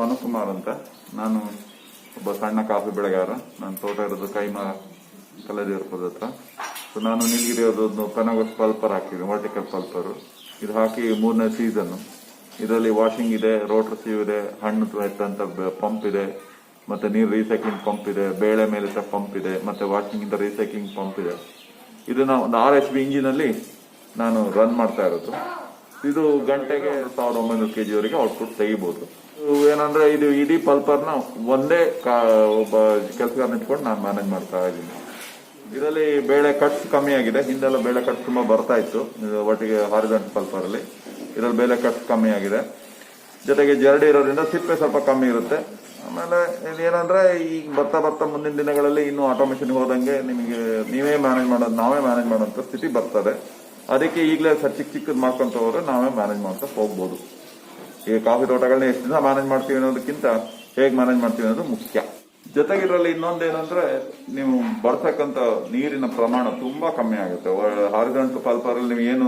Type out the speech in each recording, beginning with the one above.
ಅನುಕುಮಾರ್ ಅಂತ. ನಾನು ಒಬ್ಬ ಸಣ್ಣ ಕಾಫಿ ಬೆಳೆಗಾರ. ನಾನು ತೋಟ ಇರೋದು ಕೈಮಾ ಕಲ್ಲದೇವರಪುರದ ಹತ್ರ. ಸೊ ನಾನು ನೀಲಗಿರಿ ಒಂದು ಪೆನಾಗೋಸ್ ಪಲ್ಪರ್ ಹಾಕಿದ್ದೀನಿ, ವರ್ಟಿಕಲ್ ಪಲ್ಪರು. ಇದು ಹಾಕಿ 3ನೇ ಸೀಸನ್. ಇದರಲ್ಲಿ ವಾಷಿಂಗ್ ಇದೆ, ರೋಟರ್ ಸೀವ್ ಇದೆ, ಹಣ್ಣು ಎತ್ತಂತ ಪಂಪ್ ಇದೆ, ಮತ್ತೆ ನೀರು ರೀಸೈಕ್ಲಿಂಗ್ ಪಂಪ್ ಇದೆ, ಬೇಳೆ ಮೇಲೆ ಪಂಪ್ ಇದೆ, ಮತ್ತೆ ವಾಷಿಂಗ್ ಇಂದ ರೀಸೈಕ್ಲಿಂಗ್ ಪಂಪ್ ಇದೆ. ಇದನ್ನ ಒಂದು 6 HP ಇಂಜಿನಲ್ಲಿ ನಾನು ರನ್ ಮಾಡ್ತಾ ಇರೋದು. ಇದು ಗಂಟೆಗೆ 1900 kg ವರೆಗೆ ಔಟ್ಪುಟ್ ತೆಗಿಬಹುದು. ಏನಂದ್ರೆ ಇದು ಇಡೀ ಪಲ್ಪರ್ನ ಒಂದೇ ಒಬ್ಬ ಕೆಲಸಗಾರನ ಇಟ್ಕೊಂಡು ನಾನು ಮ್ಯಾನೇಜ್ ಮಾಡ್ತಾ ಇದ್ದೀನಿ. ಇದರಲ್ಲಿ ಬೇಳೆ ಕಟ್ಸ್ ಕಮ್ಮಿ ಆಗಿದೆ. ಹಿಂದೆಲ್ಲ ಬೇಳೆ ಕಟ್ಸ್ ತುಂಬಾ ಬರ್ತಾ ಇತ್ತು ಒಟ್ಟಿಗೆ ಹಾರಿಜಾಂಟಲ್ ಪಲ್ಪರ್ ಅಲ್ಲಿ. ಇದರಲ್ಲಿ ಬೇಳೆ ಕಟ್ಸ್ ಕಮ್ಮಿ ಆಗಿದೆ. ಜೊತೆಗೆ ಜರಡಿ ಇರೋದ್ರಿಂದ ಸಿಪ್ಪೆ ಸ್ವಲ್ಪ ಕಮ್ಮಿ ಇರುತ್ತೆ. ಆಮೇಲೆ ಇದೇನಂದ್ರೆ ಈಗ ಬರ್ತಾ ಮುಂದಿನ ದಿನಗಳಲ್ಲಿ ಇನ್ನೂ ಆಟೋಮೇಷನ್ ಹೋದಂಗೆ ನಿಮಗೆ ನಾವೇ ಮ್ಯಾನೇಜ್ ಮಾಡೋಂಥ ಸ್ಥಿತಿ ಬರ್ತದೆ. ಅದಕ್ಕೆ ಈಗಲೇ ಚಿಕ್ಕದ್ ಮಾಡ್ಕೊಂತ ಹೋದ್ರೆ ನಾವೇ ಮ್ಯಾನೇಜ್ ಮಾಡ್ತಾ ಹೋಗ್ಬೋದು. ಈ ಕಾಫಿ ತೋಟಗಳನ್ನ ಎಷ್ಟು ದಿನ ಮ್ಯಾನೇಜ್ ಮಾಡ್ತೀವಿ ಅನ್ನೋದಕ್ಕಿಂತ ಹೇಗೆ ಮ್ಯಾನೇಜ್ ಮಾಡ್ತೀವಿ ಅನ್ನೋದು ಮುಖ್ಯ. ಜೊತೆಗೆ ಇದರಲ್ಲಿ ಇನ್ನೊಂದೇನಂದ್ರೆ ನೀವು ಬಳಸಕ್ಕಂತ ನೀರಿನ ಪ್ರಮಾಣ ತುಂಬಾ ಕಮ್ಮಿ ಆಗುತ್ತೆ. ಹಾರಿಜಾಂಟಲ್ ಪಲ್ಪರ್ ಅಲ್ಲಿ ನೀವು ಏನು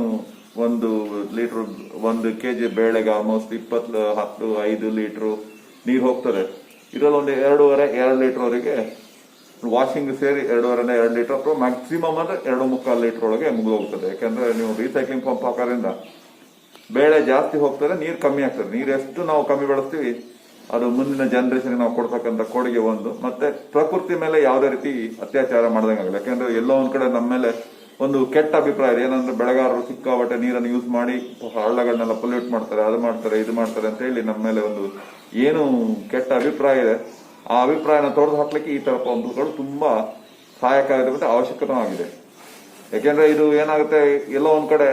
1 ಲೀಟರ್ 1 kg ಬೇಳೆಗೆ ಆಲ್ಮೋಸ್ಟ್ 5 ಲೀಟರ್ ನೀರು ಹೋಗ್ತದೆ. ಇದರಲ್ಲಿ ಒಂದು 2.5-2 ಲೀಟರ್ ವರೆಗೆ ವಾಷಿಂಗ್ ಸೇರಿ 2.5-2 ಲೀಟರ್ ಅಥವಾ ಮ್ಯಾಕ್ಸಿಮಮ್ ಅಂದ್ರೆ 2.25 ಲೀಟರ್ ಒಳಗೆ ಮುಗಿದೋಗ್ತದೆ. ಯಾಕಂದ್ರೆ ನೀವು ರೀಸೈಕ್ಲಿಂಗ್ ಪಂಪ್ ಹಾಕೋದ್ರಿಂದ ಬೇಳೆ ಜಾಸ್ತಿ ಹೋಗ್ತದೆ, ನೀರು ಕಮ್ಮಿ ಆಗ್ತದೆ. ನೀರು ಎಷ್ಟು ನಾವು ಕಮ್ಮಿ ಬಳಸ್ತೀವಿ ಅದು ಮುಂದಿನ ಜನರೇಷನ್ ನಾವು ಕೊಡ್ತಕ್ಕಂಥ ಕೊಡುಗೆ ಒಂದು. ಮತ್ತೆ ಪ್ರಕೃತಿ ಮೇಲೆ ಯಾವುದೇ ರೀತಿ ಅತ್ಯಾಚಾರ ಮಾಡ್ದಂಗಾಗಲ್ಲ. ಯಾಕಂದ್ರೆ ಎಲ್ಲೋ ಒಂದ್ ಕಡೆ ನಮ್ಮ ಮೇಲೆ ಒಂದು ಕೆಟ್ಟ ಅಭಿಪ್ರಾಯ ಇದೆ. ಏನಂದ್ರೆ ಬೆಳೆಗಾರರು ಸಿಕ್ಕಾಪಟ್ಟೆ ನೀರನ್ನು ಯೂಸ್ ಮಾಡಿ ಹಳ್ಳಗಳನ್ನೆಲ್ಲ ಪೊಲ್ಯೂಟ್ ಮಾಡ್ತಾರೆ, ಅದು ಮಾಡ್ತಾರೆ, ಇದು ಮಾಡ್ತಾರೆ ಅಂತ ಹೇಳಿ ನಮ್ಮ ಮೇಲೆ ಒಂದು ಏನು ಕೆಟ್ಟ ಅಭಿಪ್ರಾಯ ಇದೆ. ಆ ಅಭಿಪ್ರಾಯನ ತೊಡೆದು ಹಾಕ್ಲಿಕ್ಕೆ ಈ ತರ ಪಂಪ್ಗಳು ತುಂಬಾ ಸಹಾಯಕಾರಿ ಮತ್ತೆ ಅವಶ್ಯಕವಾಗಿದೆ. ಯಾಕೆಂದ್ರೆ ಇದು ಏನಾಗುತ್ತೆ, ಎಲ್ಲೋ ಒಂದ್ ಕಡೆ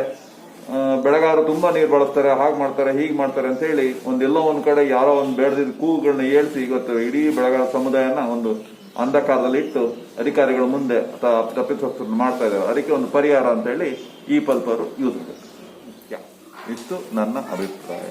ಬೆಳೆಗಾರರು ತುಂಬಾ ನೀರು ಬಳಸ್ತಾರೆ, ಹಾಗೆ ಮಾಡ್ತಾರೆ, ಹೀಗೆ ಮಾಡ್ತಾರೆ ಅಂತ ಹೇಳಿ ಎಲ್ಲೋ ಒಂದ್ ಕಡೆ ಯಾರೋ ಒಂದು ಬೇಡದಿದ್ದ ಕೂಗುಗಳನ್ನ ಏಳ್ಸಿ ಇವತ್ತು ಇಡೀ ಬೆಳೆಗಾರ ಸಮುದಾಯನ ಒಂದು ಅಂಧಕಾರದಲ್ಲಿ ಇಟ್ಟು ಅಧಿಕಾರಿಗಳ ಮುಂದೆ ತಪ್ಪಿತಸ್ಥರನ್ನು ಮಾಡ್ತಾ ಇದ್ದಾರೆ. ಅದಕ್ಕೆ ಒಂದು ಪರಿಹಾರ ಅಂತ ಹೇಳಿ ಈ ಪಲ್ಪರು ಯೂಸ್. ಇಷ್ಟು ನನ್ನ ಅಭಿಪ್ರಾಯ.